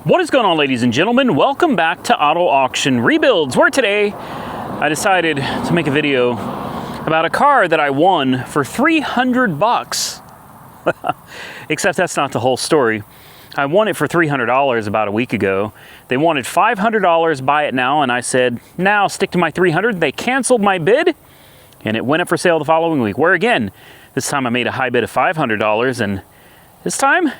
What is going on, ladies and gentlemen? Welcome back to Auto Auction Rebuilds, where today I decided to make a video about a car that I won for 300 bucks. Except that's not the whole story. I won it for $300 about a week ago. They wanted $500, buy it now, and I said, now I'll stick to my 300. They canceled my bid, and it went up for sale the following week, where again, this time I made a high bid of $500, and this time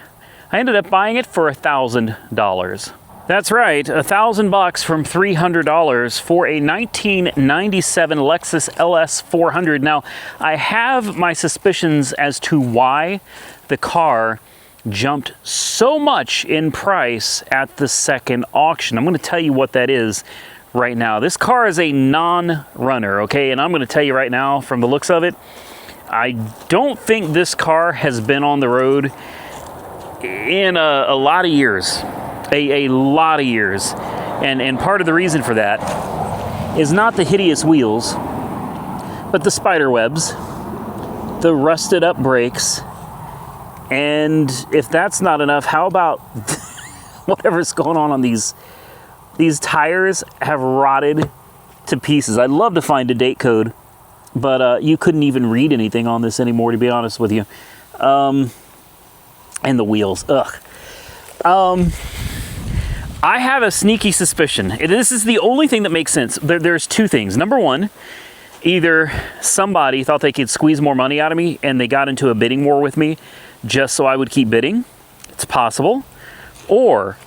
I ended up buying it for $1,000. That's right, $1,000 from $300 for a 1997 Lexus LS400. Now, I have my suspicions as to why the car jumped so much in price at the second auction. I'm going to tell you what that is right now. This car is a non-runner, okay? And I'm going to tell you right now, from the looks of it, I don't think this car has been on the road in a lot of years, a lot of years. And part of the reason for that is not the hideous wheels, but the spider webs, the rusted up brakes, and if that's not enough, how about whatever's going on these tires have rotted to pieces. I'd love to find a date code, but you couldn't even read anything on this anymore, to be honest with you. And the wheels, ugh. I have a sneaky suspicion. This is the only thing that makes sense. There's two things. Number one, either somebody thought they could squeeze more money out of me and they got into a bidding war with me just so I would keep bidding. It's possible. Or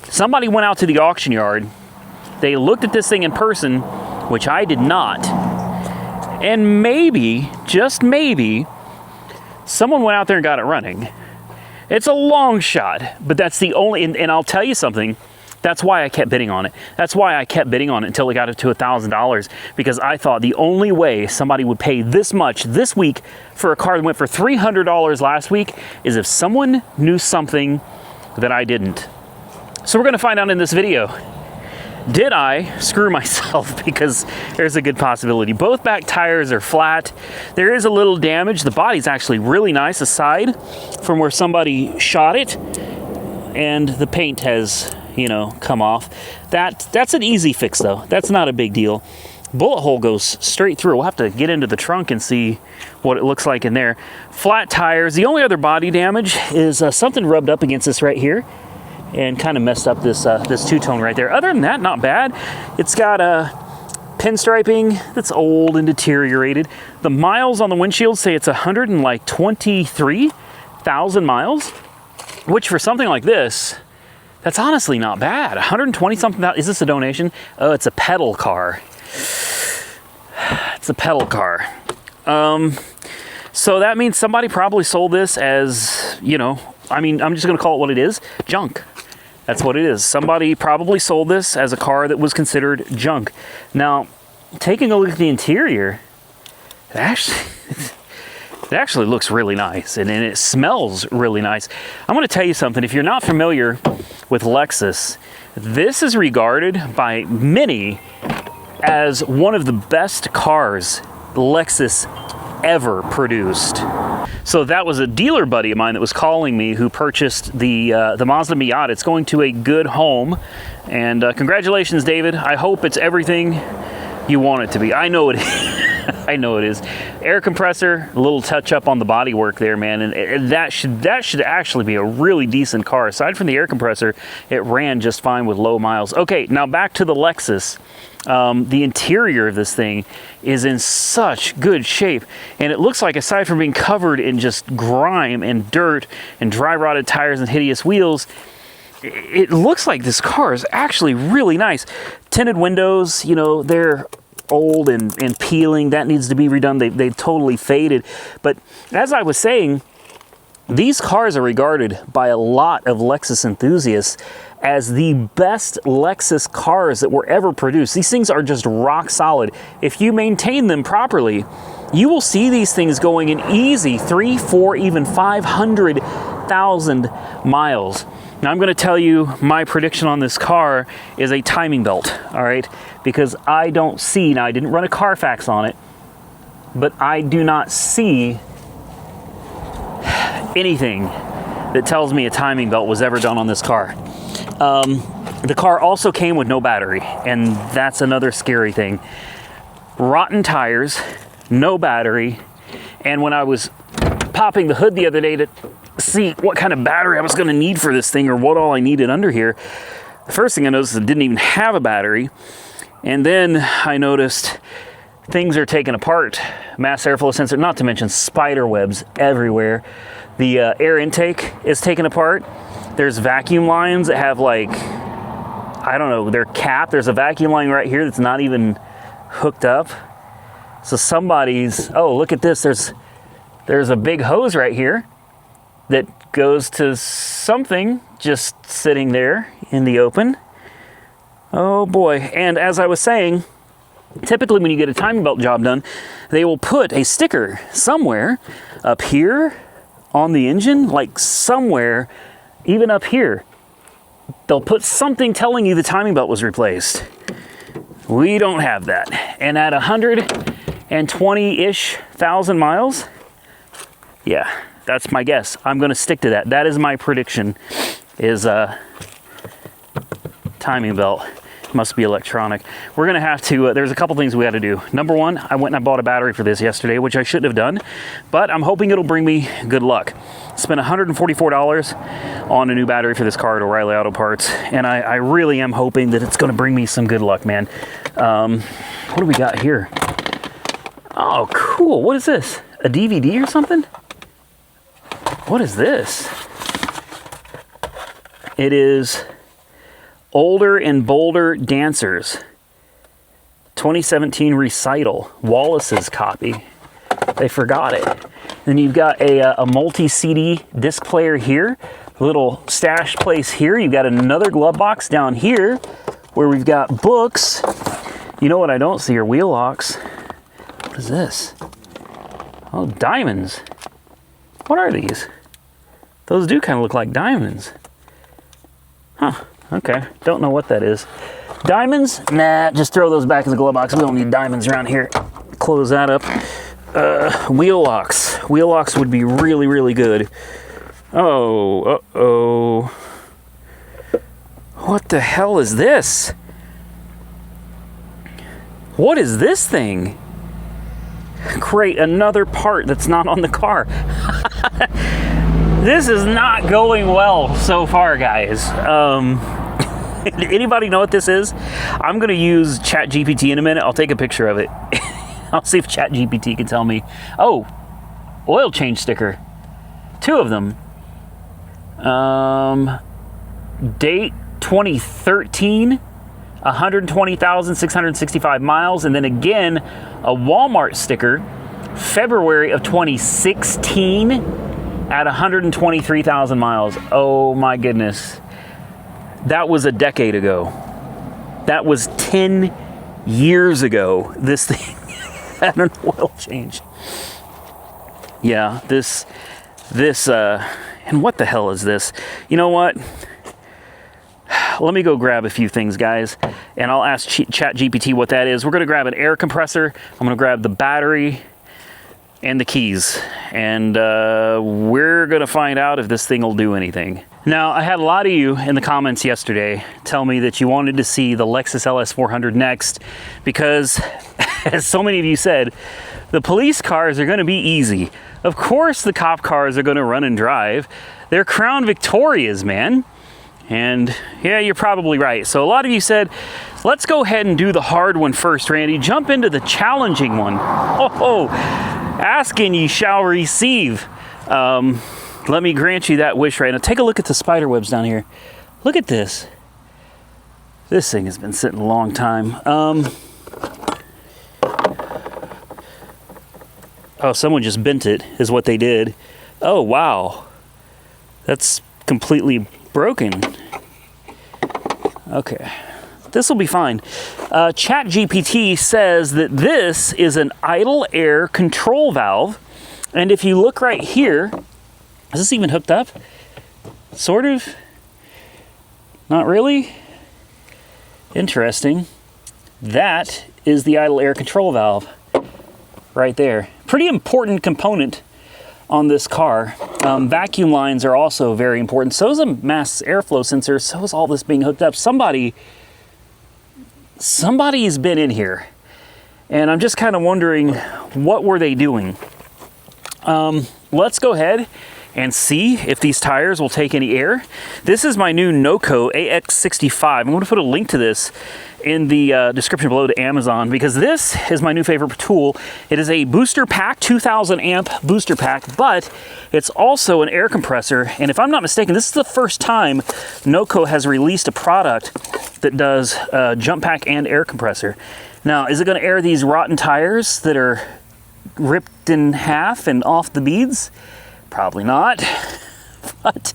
somebody went out to the auction yard, they looked at this thing in person, which I did not, and maybe, just maybe, someone went out there and got it running. It's a long shot, but that's the only, and I'll tell you something, that's why I kept bidding on it. That's why I kept bidding on it until it got up to $1,000, because I thought the only way somebody would pay this much this week for a car that went for $300 last week is if someone knew something that I didn't. So we're gonna find out in this video. Did I screw myself? Because there's a good possibility. Both back tires are flat. There is a little damage. The body's actually really nice aside from where somebody shot it. And the paint has, you know, come off. That's an easy fix though. That's not a big deal. Bullet hole goes straight through. We'll have to get into the trunk and see what it looks like in there. Flat tires. The only other body damage is something rubbed up against this right here and kind of messed up this this two-tone right there. Other than that, not bad. It's got a pinstriping that's old and deteriorated. The miles on the windshield say it's 123,000 miles, which for something like this, that's honestly not bad. 120 something. Is this a donation? Oh, it's a pedal car. It's a pedal car. So that means somebody probably sold this as, you know, I mean, I'm just gonna call it what it is, junk. That's what it is. Somebody probably sold this as a car that was considered junk. Now, taking a look at the interior, it actually looks really nice, and it smells really nice. I'm gonna tell you something. If you're not familiar with Lexus, this is regarded by many as one of the best cars Lexus ever produced. So that was a dealer buddy of mine that was calling me who purchased the Mazda Miata. It's going to a good home, and congratulations, David. I hope it's everything you want it to be. I know it is. I know it is. Air compressor, a little touch up on the body work there, man, and that should actually be a really decent car. Aside from the air compressor, it ran just fine with low miles. Okay, now back to the Lexus. The interior of this thing is in such good shape, and it looks like, aside from being covered in just grime and dirt and dry rotted tires and hideous wheels, it looks like this car is actually really nice. Tinted windows, you know, they're old and peeling. That needs to be redone. They totally faded. But as I was saying, these cars are regarded by a lot of Lexus enthusiasts as the best Lexus cars that were ever produced. These things are just rock solid. If you maintain them properly, you will see these things going in easy 3, 4, even 500,000 miles. Now I'm gonna tell you my prediction on this car is a timing belt, all right? Because I don't see, now I didn't run a Carfax on it, but I do not see anything that tells me a timing belt was ever done on this car. The car also came with no battery, and that's another scary thing. Rotten tires, no battery, and when I was popping the hood the other day to see what kind of battery I was going to need for this thing or what all I needed under here, the first thing I noticed is it didn't even have a battery. And then I noticed things are taken apart. Mass airflow sensor, not to mention spider webs everywhere. The air intake is taken apart. There's vacuum lines that have, like, I don't know, they're capped. There's a vacuum line right here that's not even hooked up. So somebody's, oh, look at this. There's a big hose right here that goes to something just sitting there in the open. Oh boy. And as I was saying, typically when you get a timing belt job done, they will put a sticker somewhere up here on the engine, like somewhere, even up here. They'll put something telling you the timing belt was replaced. We don't have that. And at 120-ish thousand miles, yeah, that's my guess. I'm going to stick to that. That is my prediction, is timing belt. Must be electronic. We're going to have to, there's a couple things we got to do. Number one, I went and I bought a battery for this yesterday, which I shouldn't have done, but I'm hoping it'll bring me good luck. Spent $144 on a new battery for this car at O'Reilly Auto Parts, and I really am hoping that it's going to bring me some good luck, man. What do we got here? Oh, cool. What is this? A DVD or something? What is this? It is Older and Bolder Dancers 2017 recital, Wallace's copy. They forgot it. Then you've got a multi-CD disc player here, a little stash place here. You've got another glove box down here where we've got books. You know what I don't see are wheel locks. What is this? Oh, diamonds. What are these? Those do kind of look like diamonds. Huh. Okay, don't know what that is. Diamonds? Nah, just throw those back in the glove box. We don't need diamonds around here. Close that up. Wheel locks. Wheel locks would be really, really good. Oh, uh-oh. What the hell is this? What is this thing? Great, another part that's not on the car. This is not going well so far, guys. Anybody know what this is? I'm going to use ChatGPT in a minute. I'll take a picture of it. I'll see if ChatGPT can tell me. Oh, oil change sticker. 2 of them. Date 2013, 120,665 miles. And then again, a Walmart sticker, February of 2016 at 123,000 miles. Oh my goodness. That was a decade ago. That was 10 years ago. This thing had an oil change. Yeah, this, and what the hell is this? You know what? Let me go grab a few things, guys, and I'll ask ChatGPT what that is. We're gonna grab an air compressor. I'm gonna grab the battery and the keys, and we're gonna find out if this thing will do anything. Now, I had a lot of you in the comments yesterday tell me that you wanted to see the Lexus LS400 next because, as so many of you said, the police cars are gonna be easy. Of course the cop cars are gonna run and drive. They're Crown Victorias, man. And yeah, you're probably right. So a lot of you said, let's go ahead and do the hard one first, Randy. Jump into the challenging one. Oh, ask and ye shall receive. Let me grant you that wish right now. Take a look at the spider webs down here. Look at this. This thing has been sitting a long time. Oh, someone just bent it, is what they did. Oh, wow. That's completely broken. Okay. This will be fine. ChatGPT says that this is an idle air control valve. And if you look right here, is this even hooked up? Sort of. Not really. Interesting. That is the idle air control valve right there. Pretty important component on this car. Vacuum lines are also very important. So is a mass airflow sensor. So is all this being hooked up. Somebody's been in here. And I'm just kind of wondering, what were they doing? Let's go ahead and see if these tires will take any air. This is my new Noco AX65. I'm going to put a link to this in the description below to Amazon, because this is my new favorite tool. It is a booster pack, 2000 amp booster pack, but it's also an air compressor. And if I'm not mistaken, this is the first time Noco has released a product that does jump pack and air compressor. Now, is it going to air these rotten tires that are ripped in half and off the beads? Probably not, but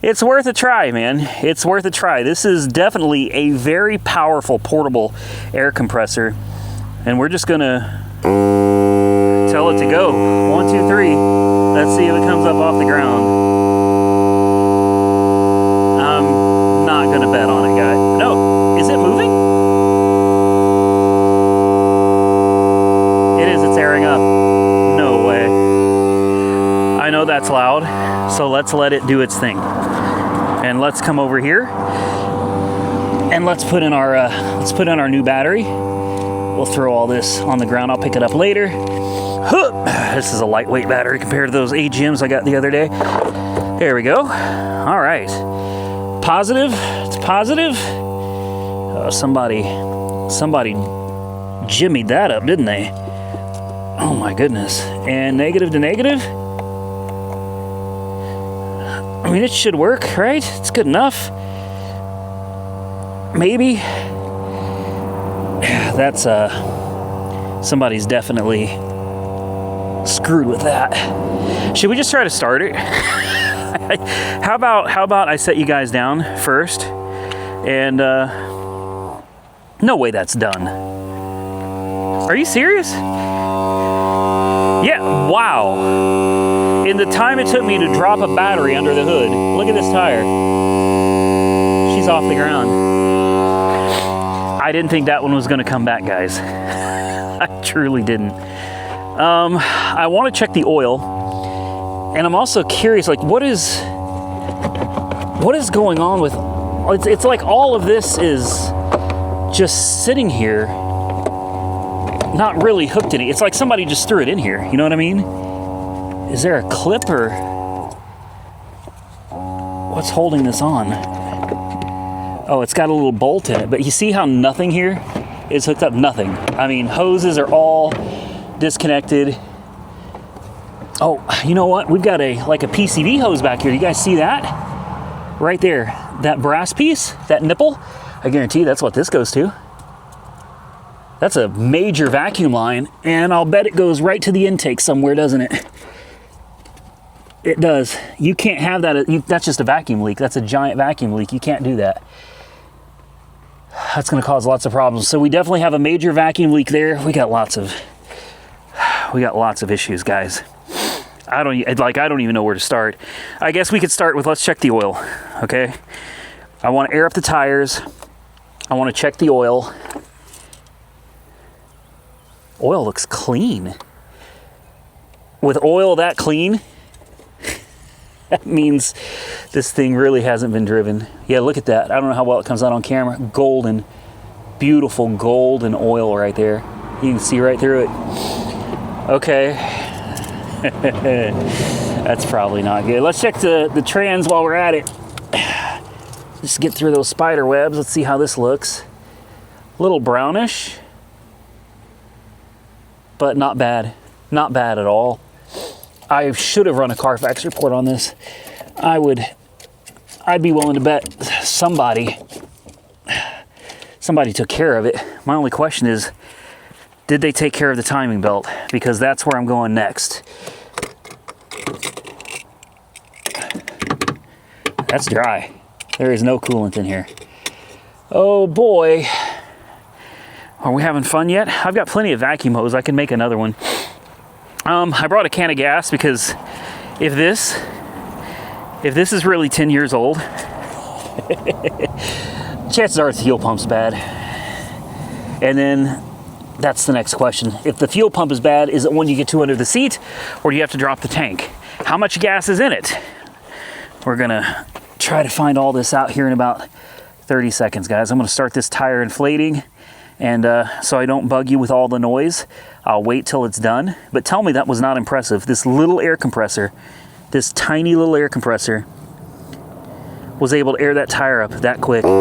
it's worth a try, man. It's worth a try. This is definitely a very powerful portable air compressor, and we're just gonna tell it to go. 1, 2, 3. Let's see if it comes up off the ground. I'm not gonna bet on it, guys. No, is it moving? It is, it's airing up. No way. I know that's loud, so let's let it do its thing. And let's come over here and let's put in our new battery. We'll throw all this on the ground. I'll pick it up later. This is a lightweight battery compared to those AGMs I got the other day. There we go. All right. Positive. It's positive. Oh, somebody jimmied that up, didn't they? Oh my goodness. And negative to negative. I mean, it should work, right? It's good enough. Maybe. That's somebody's definitely screwed with that. Should we just try to start it? How about I set you guys down first? And no way that's done. Are you serious? Yeah, wow. In the time it took me to drop a battery under the hood, look at this tire. She's off the ground. I didn't think that one was gonna come back, guys. I truly didn't. I wanna check the oil, and I'm also curious, like, what is going on with, it's like all of this is just sitting here, not really hooked in it. It's like somebody just threw it in here, you know what I mean? Is there a clip or what's holding this on? Oh, it's got a little bolt in it, but you see how nothing here is hooked up? Nothing. I mean, hoses are all disconnected. Oh, you know what? We've got like a PCV hose back here. You guys see that? Right there, that brass piece, that nipple. I guarantee that's what this goes to. That's a major vacuum line, and I'll bet it goes right to the intake somewhere, doesn't it? It does. You can't have that. That's just a vacuum leak. That's a giant vacuum leak. You can't do that. That's going to cause lots of problems. So we definitely have a major vacuum leak there. We got lots of issues, guys. I don't even know where to start. I guess we could start with, let's check the oil, okay? I want to air up the tires. I want to check the oil. Oil looks clean. With oil that clean, that means this thing really hasn't been driven. Yeah, look at that. I don't know how well it comes out on camera. Golden, beautiful golden oil right there. You can see right through it. Okay. That's probably not good. Let's check the trans while we're at it. Just get through those spider webs. Let's see how this looks. A little brownish, but not bad. Not bad at all. I should have run a Carfax report on this. I'd be willing to bet somebody took care of it. My only question is, did they take care of the timing belt? Because that's where I'm going next. That's dry. There is no coolant in here. Oh boy. Are we having fun yet? I've got plenty of vacuum hose. I can make another one. I brought a can of gas because if this is really 10 years old, chances are the fuel pump's bad. And then that's the next question. If the fuel pump is bad, is it one you get to under the seat, or do you have to drop the tank? how much gas is in it? We're gonna try to find all this out here in about 30 seconds, guys. I'm gonna start this tire inflating, and so I don't bug you with all the noise, I'll wait till it's done. But tell me that was not impressive. This little air compressor, this tiny little air compressor, was able to air that tire up that quick. We'll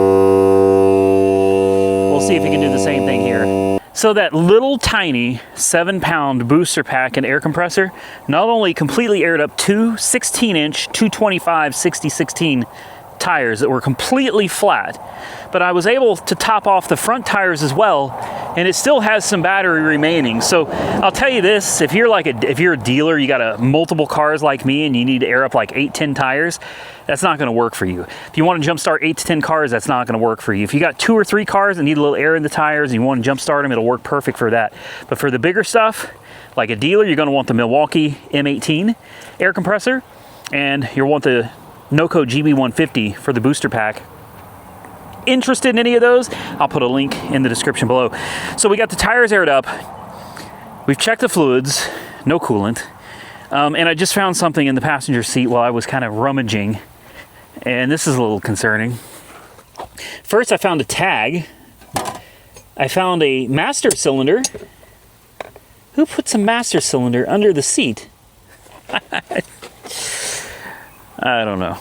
see if we can do the same thing here. So that little tiny 7-pound booster pack and air compressor not only completely aired up two 16-inch 225 60/16 tires that were completely flat, but I was able to top off the front tires as well, and it still has some battery remaining. So I'll tell you this, if you're a dealer, you got multiple cars like me and you need to air up like 8-10 tires, that's not going to work for you. If you want to jumpstart 8 to 10 cars, that's not going to work for you. If you got 2 or 3 cars and need a little air in the tires and you want to jumpstart them, it'll work perfect for that. But for the bigger stuff, like a dealer, you're going to want the Milwaukee M18 air compressor, and you'll want the NOCO GB150 for the booster pack. Interested in any of those? I'll put a link in the description below. So we got the tires aired up. We've checked the fluids, no coolant. And I just found something in the passenger seat while I was kind of rummaging. And this is a little concerning. First, I found a tag. I found a master cylinder. Who puts a master cylinder under the seat? I don't know.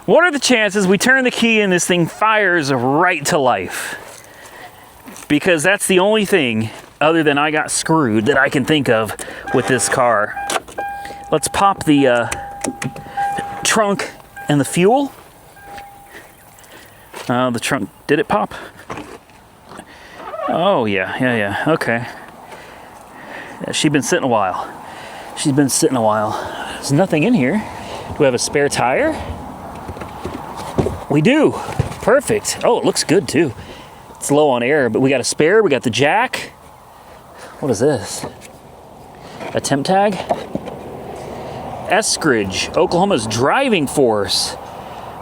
What are the chances we turn the key and this thing fires right to life? Because that's the only thing, other than I got screwed, that I can think of with this car. Let's pop the trunk and the fuel. The trunk, did it pop? Oh yeah, okay. Yeah, she's been sitting a while. There's nothing in here. Do we have a spare tire? We do. Perfect. Oh, it looks good too. It's low on air, but we got a spare. We got the jack. What is this? A temp tag? Eskridge, Oklahoma's driving force.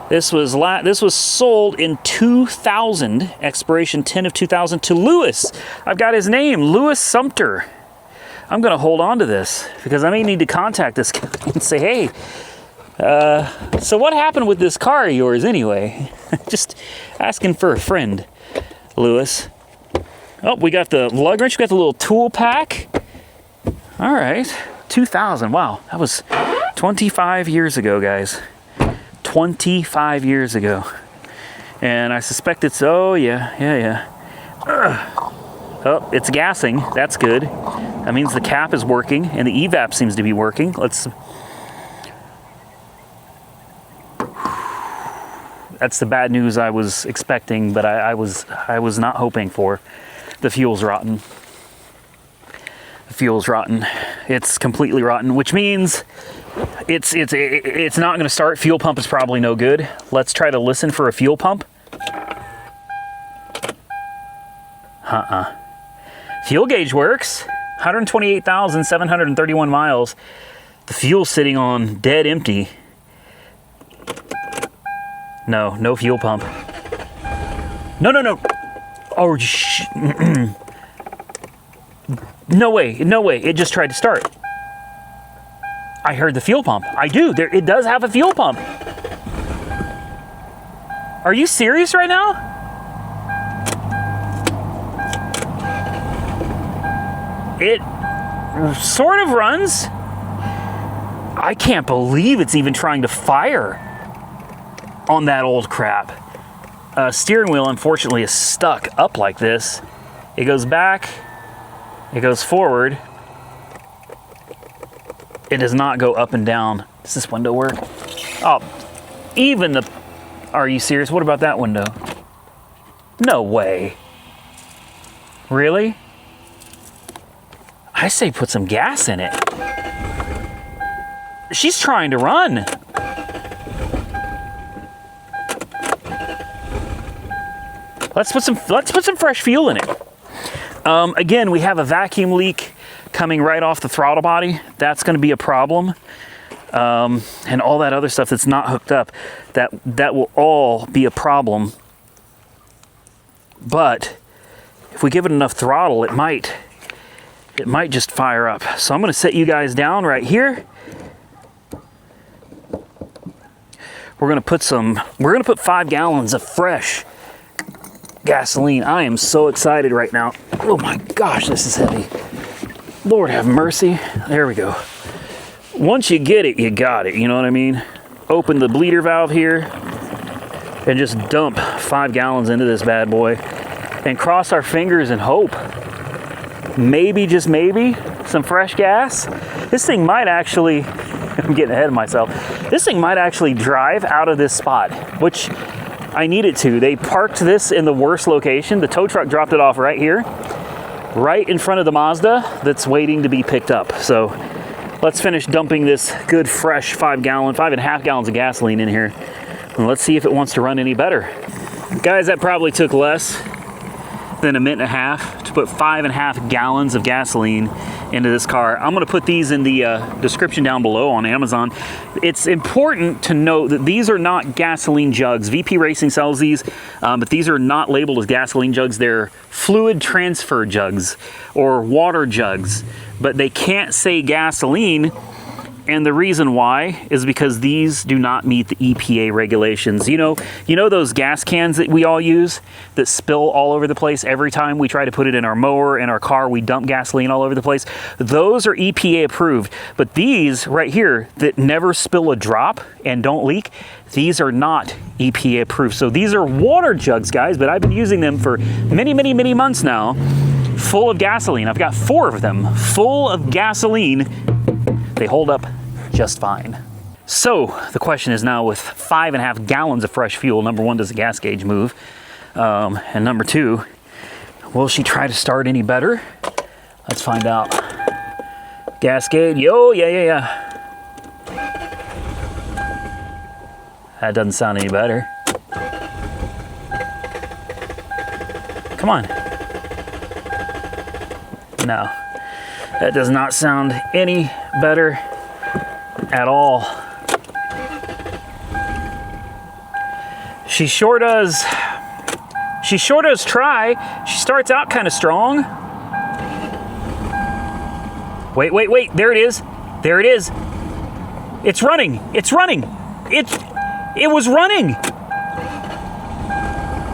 This was sold in 2000, expiration 10 of 2000, to Lewis. I've got his name, Lewis Sumter. I'm gonna hold on to this because I may need to contact this guy and say, hey, so what happened with this car of yours anyway? Just asking for a friend, Lewis. Oh, we got the lug wrench, we got the little tool pack. All right, 2000, wow, that was 25 years ago, guys. 25 years ago. And I suspect it's, oh yeah. Oh, it's gassing, that's good. That means the cap is working and the evap seems to be working. That's the bad news I was expecting, but I was not hoping for. The fuel's rotten. It's completely rotten, which means it's not going to start. Fuel pump is probably no good. Let's try to listen for a fuel pump. Fuel gauge works. 128,731 miles. The fuel's sitting on dead empty. No fuel pump. No. Oh, no way. It just tried to start. I heard the fuel pump. I do. It does have a fuel pump. Are you serious right now? It sort of runs. I can't believe it's even trying to fire on that old crap. Steering wheel, unfortunately, is stuck up like this. It goes back, it goes forward. It does not go up and down. Does this window work? Oh, even the, are you serious? What about that window? No way. Really? I say put some gas in it. She's trying to run. Let's put some fresh fuel in it. Again, we have a vacuum leak coming right off the throttle body. That's going to be a problem. And all that other stuff that's not hooked up, that will all be a problem. But if we give it enough throttle, it might just fire up. So I'm going to set you guys down right here. we're gonna put 5 gallons of fresh gasoline. I am so excited right now. Oh my gosh, this is heavy. Lord have mercy. There we go. Once you get it, you got it. You know what I mean? Open the bleeder valve here and just dump 5 gallons into this bad boy and cross our fingers and hope. Maybe, just maybe, some fresh gas. This thing might actually, I'm getting ahead of myself. This thing might actually drive out of this spot, which I need it to. They parked this in the worst location. The tow truck dropped it off right here, right in front of the Mazda that's waiting to be picked up. So let's finish dumping this good fresh 5.5 gallons of gasoline in here. And let's see if it wants to run any better. Guys, that probably took less than a minute and a half to put 5.5 gallons of gasoline into this car. I'm gonna put these in the description down below on Amazon. It's important to note that these are not gasoline jugs. VP Racing sells these, but these are not labeled as gasoline jugs. They're fluid transfer jugs or water jugs, but they can't say gasoline. And the reason why is because these do not meet the EPA regulations. You know those gas cans that we all use that spill all over the place every time we try to put it in our mower, in our car, we dump gasoline all over the place. Those are EPA approved. But these right here that never spill a drop and don't leak, these are not EPA approved. So these are water jugs, guys, but I've been using them for many, many, many months now, full of gasoline. I've got 4 of them full of gasoline. They hold up just fine. So the question is now, with 5.5 gallons of fresh fuel, number 1, does the gas gauge move? And number 2, will she try to start any better? Let's find out. Gas gauge, yeah. That doesn't sound any better. Come on. No, that does not sound any better at all. She sure does try. She starts out kind of strong. Wait, there it is. It's running. It was running.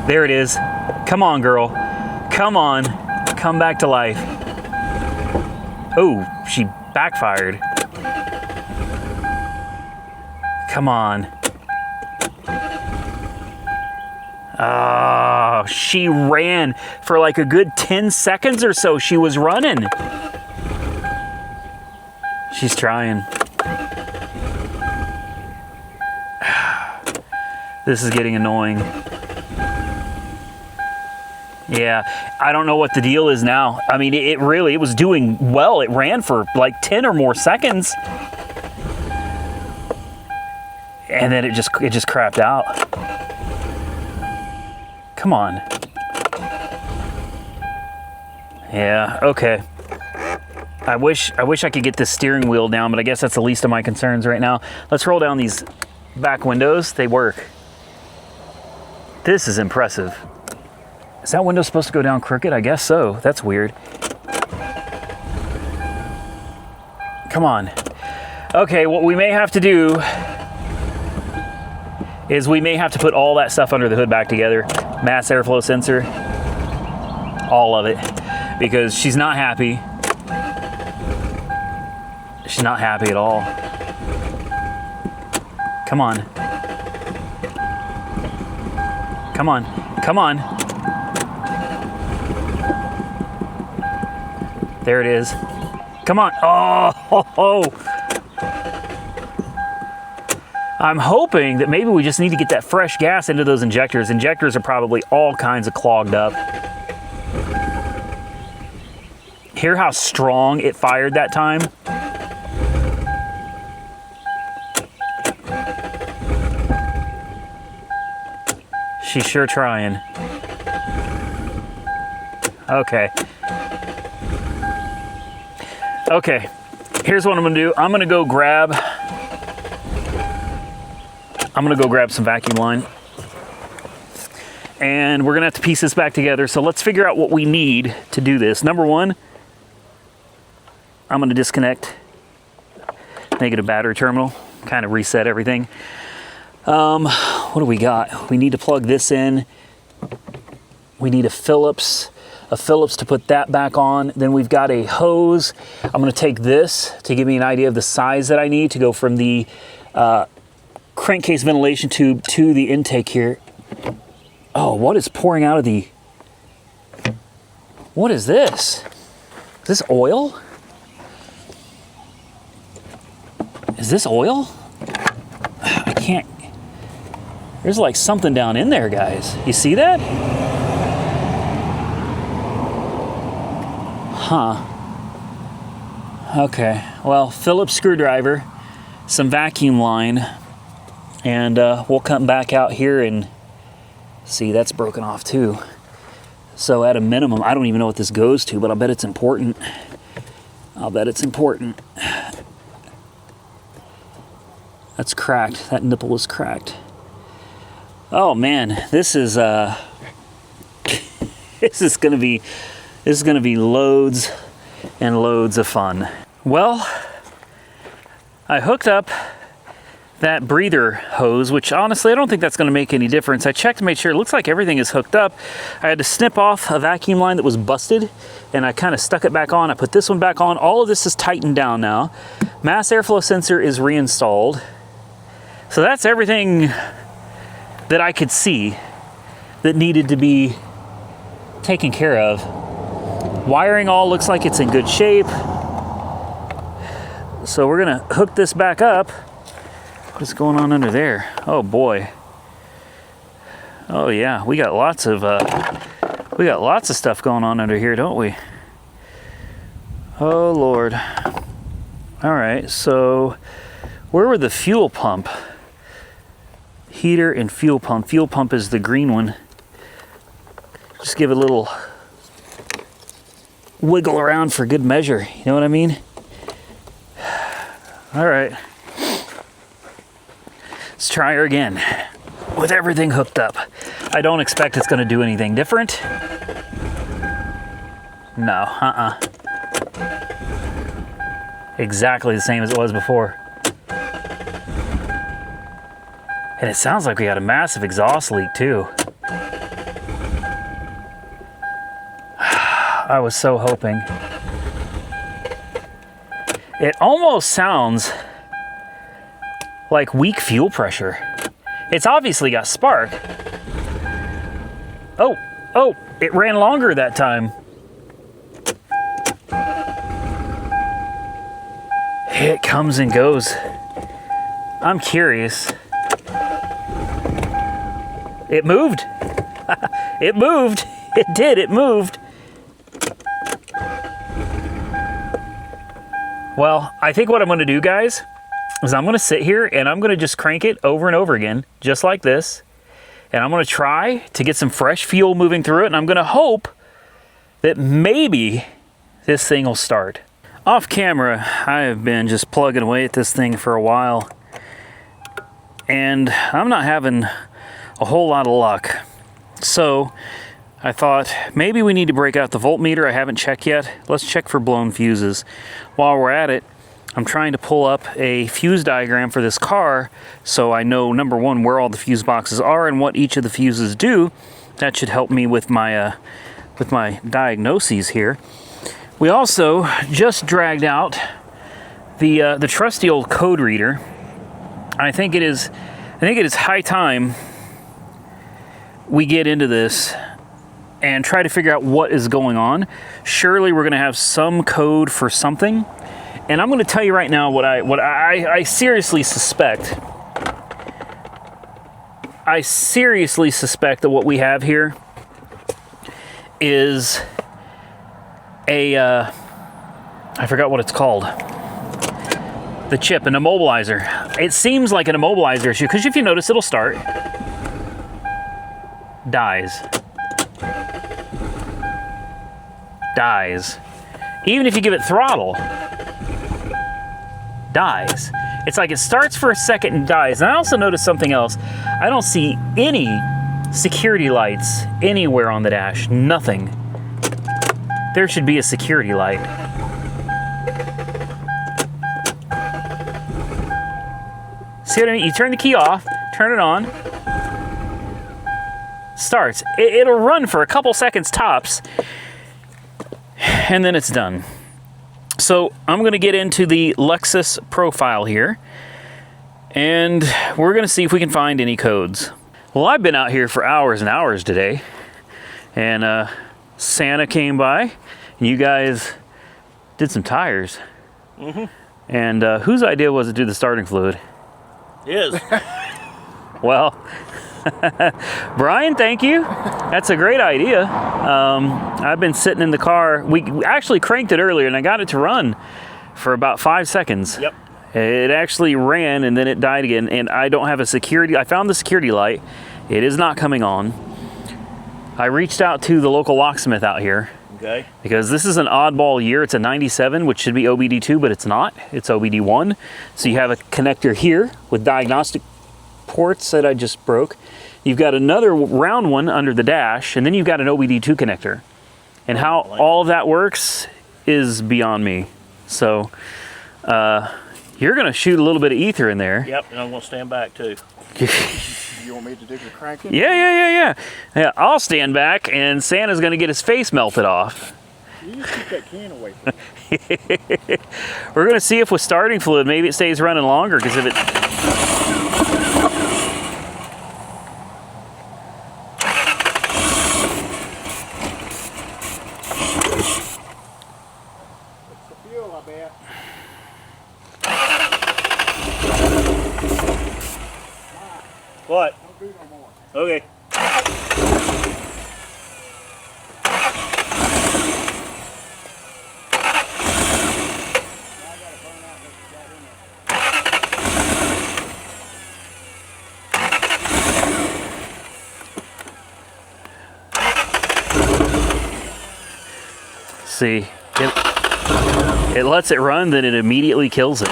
There it is. Come on, girl. Come on. Come back to life. Oh, she backfired. Come on. Oh, she ran for like a good 10 seconds or so. She was running. She's trying. This is getting annoying. Yeah, I don't know what the deal is now. I mean, it was doing well. It ran for like 10 or more seconds. And then it just crapped out. Come on. Yeah, okay. I wish I could get this steering wheel down, but I guess that's the least of my concerns right now. Let's roll down these back windows. They work. This is impressive. Is that window supposed to go down crooked? I guess so. That's weird. Come on. Okay, what we may have to do is we may have to put all that stuff under the hood back together. Mass airflow sensor. All of it. Because she's not happy. She's not happy at all. Come on. Come on. Come on. There it is. Come on. Oh. I'm hoping that maybe we just need to get that fresh gas into those injectors. Injectors are probably all kinds of clogged up. Hear how strong it fired that time? She's sure trying. Okay. Okay, here's what I'm gonna do. I'm gonna go grab some vacuum line. And we're gonna have to piece this back together. So let's figure out what we need to do this. Number 1, I'm gonna disconnect negative battery terminal, kind of reset everything. What do we got? We need to plug this in. We need a Phillips to put that back on. Then we've got a hose. I'm gonna take this to give me an idea of the size that I need to go from the crankcase ventilation tube to the intake here. Oh, what is pouring out of the... What is this? Is this oil? Is this oil? I can't... There's like something down in there, guys. You see that? Huh. Okay, well, Phillips screwdriver, some vacuum line, and we'll come back out here and see, that's broken off too. So at a minimum, I don't even know what this goes to, but I'll bet it's important. I'll bet it's important. That's cracked. That nipple was cracked. Oh man, this is this is gonna be loads and loads of fun. Well, I hooked up that breather hose, which honestly I don't think that's going to make any difference. I checked to make sure. It looks like everything is hooked up. I had to snip off a vacuum line that was busted, and I kind of stuck it back on. I put this one back on. All of this is tightened down now. Mass airflow sensor is reinstalled. So that's everything that I could see that needed to be taken care of. Wiring all looks like it's in good shape. So we're gonna hook this back up. What's going on under there? Oh boy. Oh yeah, we got lots of stuff going on under here, don't we? Oh Lord. All right, so where were the fuel pump? Heater and fuel pump. Fuel pump is the green one. Just give it a little wiggle around for good measure. You know what I mean? All right. Let's try her again with everything hooked up. I don't expect it's going to do anything different. No, exactly the same as it was before. And it sounds like we had a massive exhaust leak too. I was so hoping. It almost sounds like weak fuel pressure. It's obviously got spark. Oh, it ran longer that time. It comes and goes. I'm curious. It moved. It moved. It did, it moved. Well, I think what I'm gonna do, guys, is I'm gonna sit here and I'm gonna just crank it over and over again, just like this. And I'm gonna try to get some fresh fuel moving through it, and I'm gonna hope that maybe this thing will start. Off camera, I have been just plugging away at this thing for a while, and I'm not having a whole lot of luck. So I thought maybe we need to break out the voltmeter. I haven't checked yet. Let's check for blown fuses. While we're at it, I'm trying to pull up a fuse diagram for this car so I know, number one, where all the fuse boxes are and what each of the fuses do. That should help me with my diagnoses here. We also just dragged out the trusty old code reader. I think it is high time we get into this and try to figure out what is going on. Surely we're going to have some code for something. And I'm going to tell you right now what I seriously suspect. I seriously suspect that what we have here is I forgot what it's called. The chip, an immobilizer. It seems like an immobilizer issue, because if you notice, it'll start. Dies. Even if you give it throttle, dies. It's like it starts for a second and dies. And I also noticed something else. I don't see any security lights anywhere on the dash. Nothing. There should be a security light. See what I mean? You turn the key off, turn it on. Starts. It'll run for a couple seconds tops, and then it's done. So I'm going to get into the Lexus profile here, and we're going to see if we can find any codes. Well, I've been out here for hours and hours today, and Santa came by, and you guys did some tires. Mm-hmm. And whose idea was it to do the starting fluid? His. Well, Brian, thank you. That's a great idea. I've been sitting in the car. We actually cranked it earlier, and I got it to run for about 5 seconds. Yep. It actually ran, and then it died again, and I don't have a security. I found the security light. It is not coming on. I reached out to the local locksmith out here. Okay. Because this is an oddball year. It's a 97, which should be OBD2, but it's not. It's OBD1. So you have a connector here with diagnostic ports that I just broke. You've got another round one under the dash, and then you've got an OBD2 connector. And how all of that works is beyond me. So you're going to shoot a little bit of ether in there. Yep, and I'm going to stand back too. You want me to do the cranking? Yeah, I'll stand back, and Santa's going to get his face melted off. You just keep that can away from me. We're going to see if with starting fluid, maybe it stays running longer, because if it... It's the fuel, I bet. What? Don't do no more. Okay. See, it lets it run, then it immediately kills it.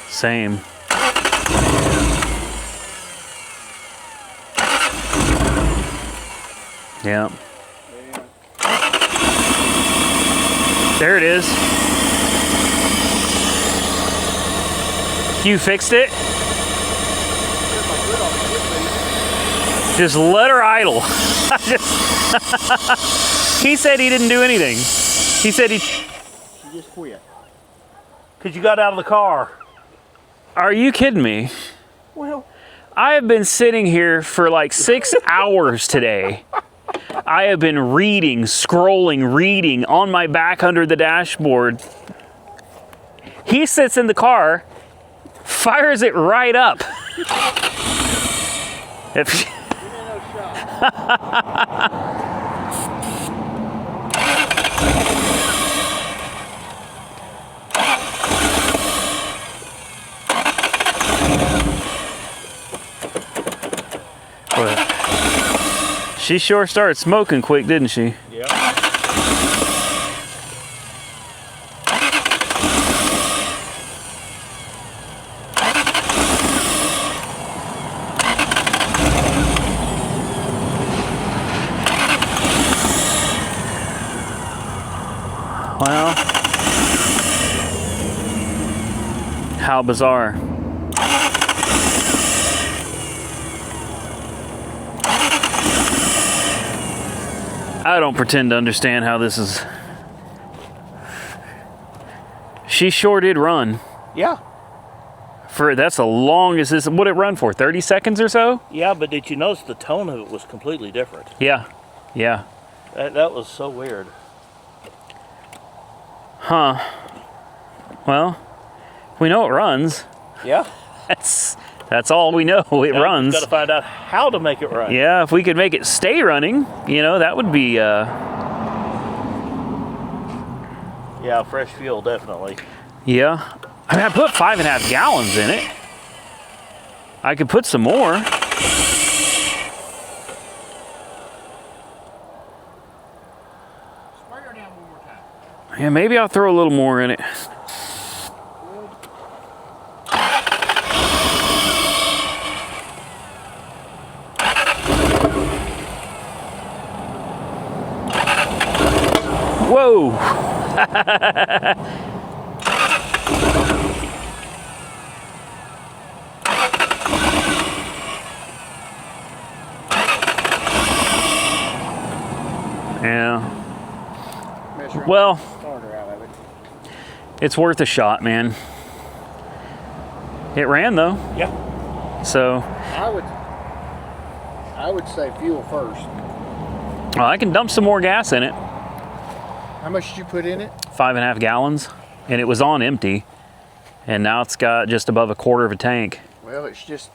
Same. Yeah. There it is. You fixed it? Just let her idle. He said he didn't do anything. He said he... She just quit. Because you got out of the car. Are you kidding me? Well, I have been sitting here for like 6 hours today. I have been reading, scrolling, reading on my back under the dashboard. He sits in the car, fires it right up. give me no shot. She sure started smoking quick, didn't she? Yep. Well, how bizarre. I don't pretend to understand how this is. She sure did run. Yeah. That's the longest this. What'd it run for? 30 seconds or so? Yeah, but did you notice the tone of it was completely different? Yeah. Yeah. That was so weird. Huh. Well, we know it runs. Yeah. That's all we know. It runs. Got to find out how to make it run. Yeah, if we could make it stay running, that would be. Yeah, fresh fuel, definitely. Yeah. I mean, I put 5.5 gallons in it. I could put some more. Spray her down one more time. Yeah, maybe I'll throw a little more in it. Whoa! Yeah. Well, it's worth a shot, man. It ran though. Yeah. So I would say fuel first. well, I can dump some more gas in it. How much did you put in it? 5.5 gallons, and it was on empty, and now it's got just above a quarter of a tank. Well, it's just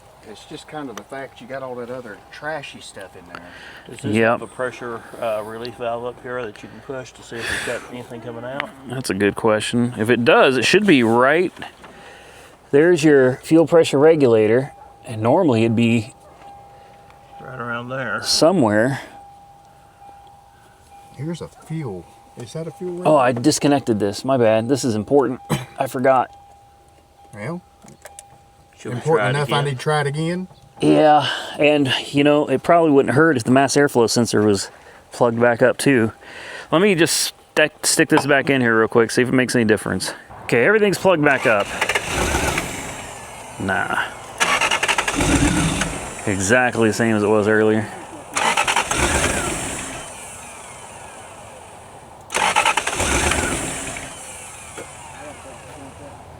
kind of the fact you got all that other trashy stuff in there. Does this have a pressure relief valve up here that you can push to see if it's got anything coming out? That's a good question. If it does, it should be right. There's your fuel pressure regulator, and normally it'd be Right around there. somewhere. Here's a fuel. Is that a fuel ring? Oh, I disconnected this. My bad. This is important. I forgot. Well, Should we try important it enough I again? need to try it again. Yeah, and you know, it probably wouldn't hurt if the mass airflow sensor was plugged back up too. Let me just stick this back in here real quick, see if it makes any difference. Okay, everything's plugged back up. Nah. Exactly the same as it was earlier.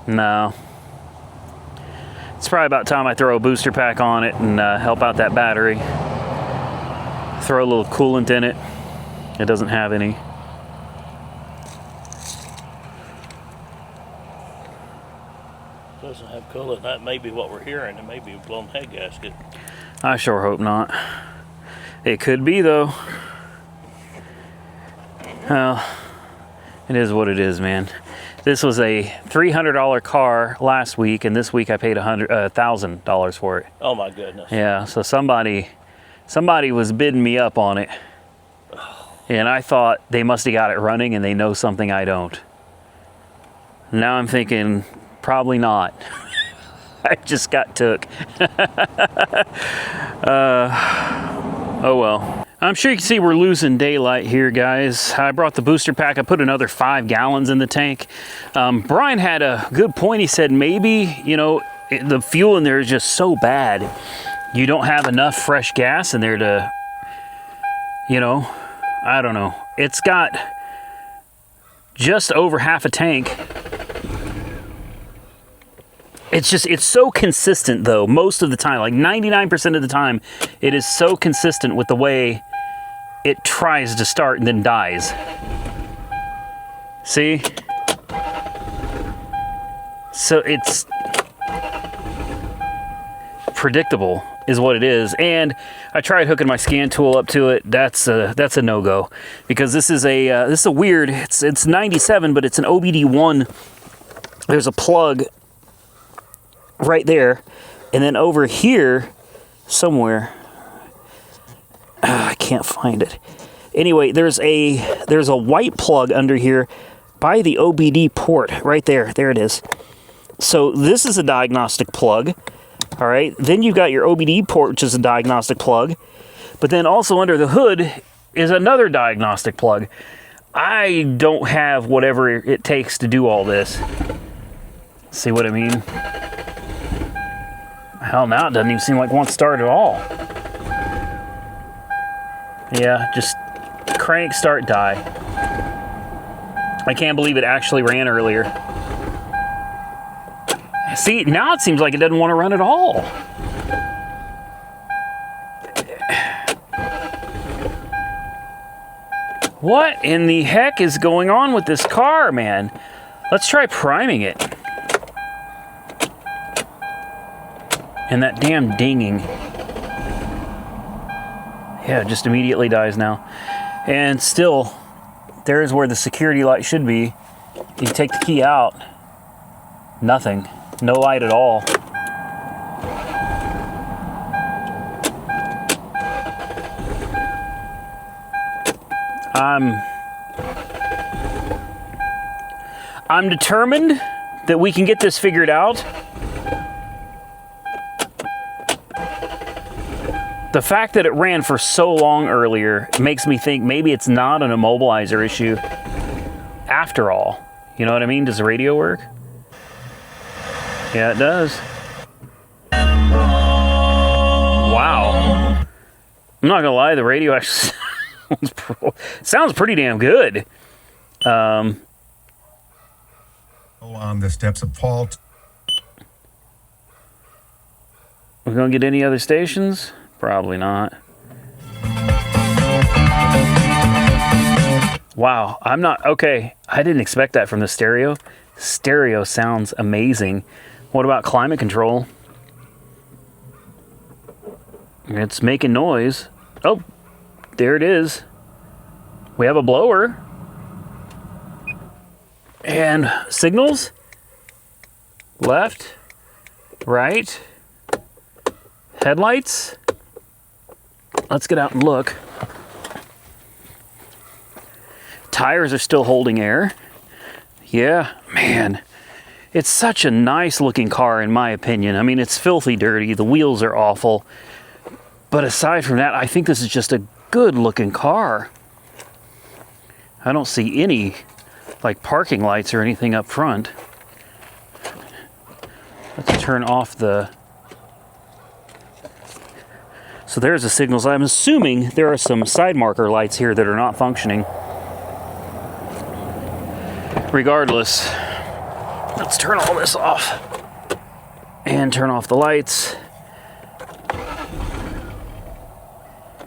No. It's probably about time I throw a booster pack on it and help out that battery. Throw a little coolant in it. It doesn't have any. Doesn't have coolant. That may be what we're hearing. It may be a blown head gasket. I sure hope not. It could be though. Well, it is what it is, man. This was a $300 car last week, and this week I paid $1,000 for it. Oh my goodness. Yeah, so somebody was bidding me up on it, and I thought they must have got it running, and they know something I don't. Now I'm thinking probably not. I just got took. Oh well. I'm sure you can see we're losing daylight here, guys. I brought the booster pack. I put another 5 gallons in the tank. Brian had a good point. He said maybe, you know, the fuel in there is just so bad. You don't have enough fresh gas in there to, you know, I don't know. It's got just over half a tank. It's so consistent though, most of the time, like 99% of the time, it is so consistent with the way it tries to start and then dies. See? So it's predictable is what it is. And I tried hooking my scan tool up to it. That's a no-go, because this is a weird, it's 97, but it's an OBD1. There's a plug right there, and then over here somewhere, I can't find it. Anyway, there's a white plug under here by the OBD port right there. There it is. So this is a diagnostic plug. All right, then you've got your OBD port, which is a diagnostic plug, but then also under the hood is another diagnostic plug. I don't have whatever it takes to do all this. See what I mean? Hell, now it doesn't even seem like it wants to start at all. Yeah, just crank, start, die. I can't believe it actually ran earlier. See, now it seems like it doesn't want to run at all. What in the heck is going on with this car, man? Let's try priming it. And that damn dinging. Yeah, it just immediately dies now. And still, there's where the security light should be. You take the key out, nothing. No light at all. I'm determined that we can get this figured out. The fact that it ran for so long earlier makes me think maybe it's not an immobilizer issue. after all. You know what I mean? Does the radio work? Yeah, it does. Wow. I'm not gonna lie, the radio actually sounds pretty damn good. On the steps of fault. We're gonna get any other stations? Probably not. Wow, I'm not, okay, I didn't expect that from the stereo. Stereo sounds amazing. What about climate control? It's making noise. Oh, there it is. We have a blower. And signals. Left, right, headlights. Let's get out and look. Tires are still holding air. Yeah, man. It's such a nice looking car in my opinion. I mean, it's filthy dirty. The wheels are awful. But aside from that, I think this is just a good looking car. I don't see any like parking lights or anything up front. Let's turn off the... So there's the signals. I'm assuming there are some side marker lights here that are not functioning. Regardless, let's turn all this off and turn off the lights.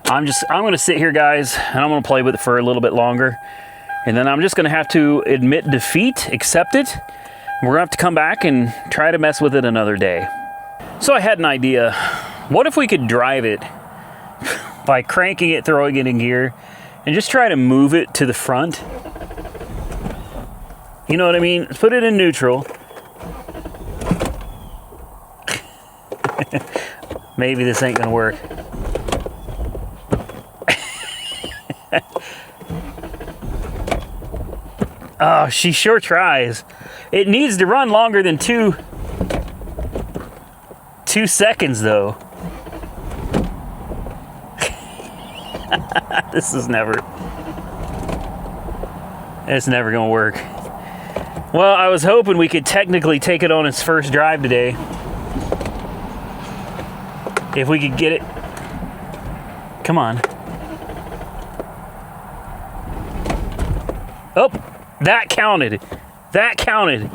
I'm gonna sit here, guys, and I'm gonna play with it for a little bit longer, and then I'm just gonna have to admit defeat, accept it. We're gonna have to come back and try to mess with it another day. So I had an idea. What if we could drive it by cranking it, throwing it in gear, and just try to move it to the front? You know what I mean? Put it in neutral. Maybe this ain't gonna work. Oh, she sure tries. It needs to run longer than two seconds, though. It's never gonna work. Well, I was hoping we could technically take it on its first drive today. If we could get it. Come on. Oh, that counted. That counted.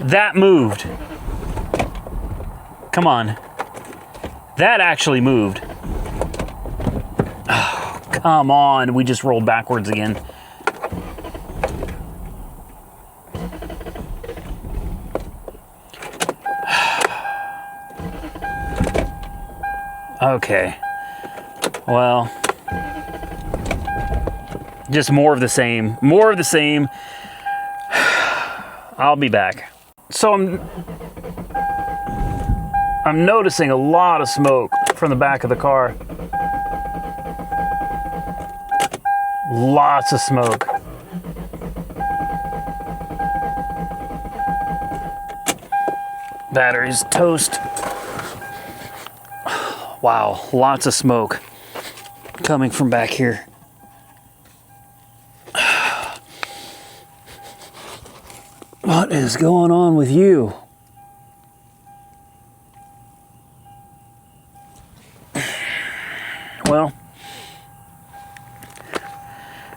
That moved. Come on. That actually moved. Oh, come on. We just rolled backwards again. Okay. Well, just more of the same. More of the same. I'll be back. So I'm noticing a lot of smoke from the back of the car. Lots of smoke. Battery's toast. Wow, lots of smoke coming from back here. What is going on with you? Well,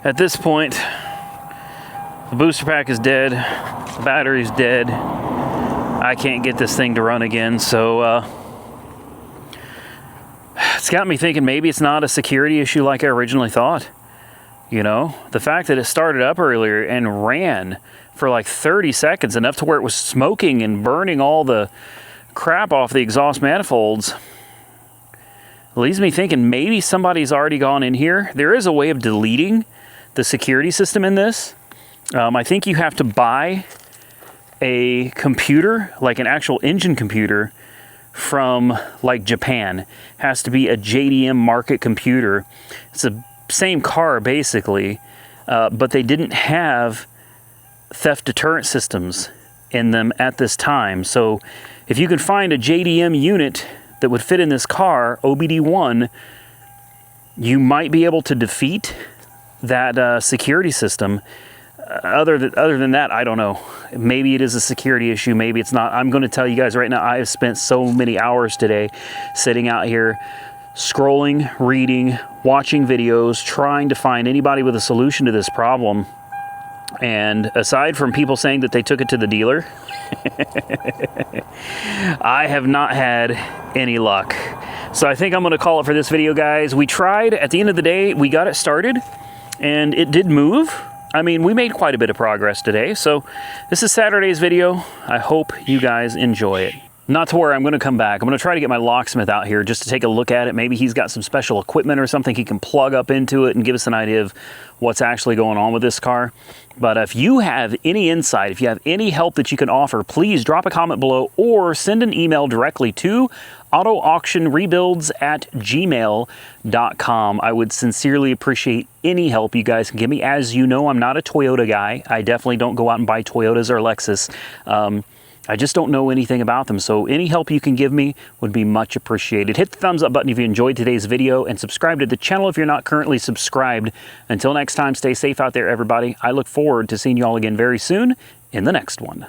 at this point, the booster pack is dead, the battery's dead. I can't get this thing to run again, so it's got me thinking maybe it's not a security issue like I originally thought. You know, the fact that it started up earlier and ran for like 30 seconds, enough to where it was smoking and burning all the crap off the exhaust manifolds, leaves me thinking maybe somebody's already gone in here. There is a way of deleting the security system in this. I think you have to buy a computer, like an actual engine computer, from like Japan. Has to be a JDM market computer. It's the same car basically, but they didn't have theft deterrent systems in them at this time. So if you can find a JDM unit that would fit in this car, OBD1, you might be able to defeat that security system. other than that, I don't know. Maybe it is a security issue, maybe it's not. I'm going to tell you guys right now, I have spent so many hours today sitting out here scrolling, reading, watching videos, trying to find anybody with a solution to this problem. And aside from people saying that they took it to the dealer, I have not had any luck. So I think I'm going to call it for this video, guys. We tried. At the end of the day, we got it started, and it did move. I mean, we made quite a bit of progress today. So this is Saturday's video. I hope you guys enjoy it. Not to worry, I'm going to come back. I'm going to try to get my locksmith out here just to take a look at it. Maybe he's got some special equipment or something he can plug up into it and give us an idea of what's actually going on with this car. But if you have any insight, if you have any help that you can offer, please drop a comment below or send an email directly to autoauctionrebuilds@gmail.com. I would sincerely appreciate any help you guys can give me. As you know, I'm not a Toyota guy. I definitely don't go out and buy Toyotas or Lexus. I just don't know anything about them, so any help you can give me would be much appreciated. Hit the thumbs up button if you enjoyed today's video, and subscribe to the channel if you're not currently subscribed. Until next time, stay safe out there, everybody. I look forward to seeing you all again very soon in the next one.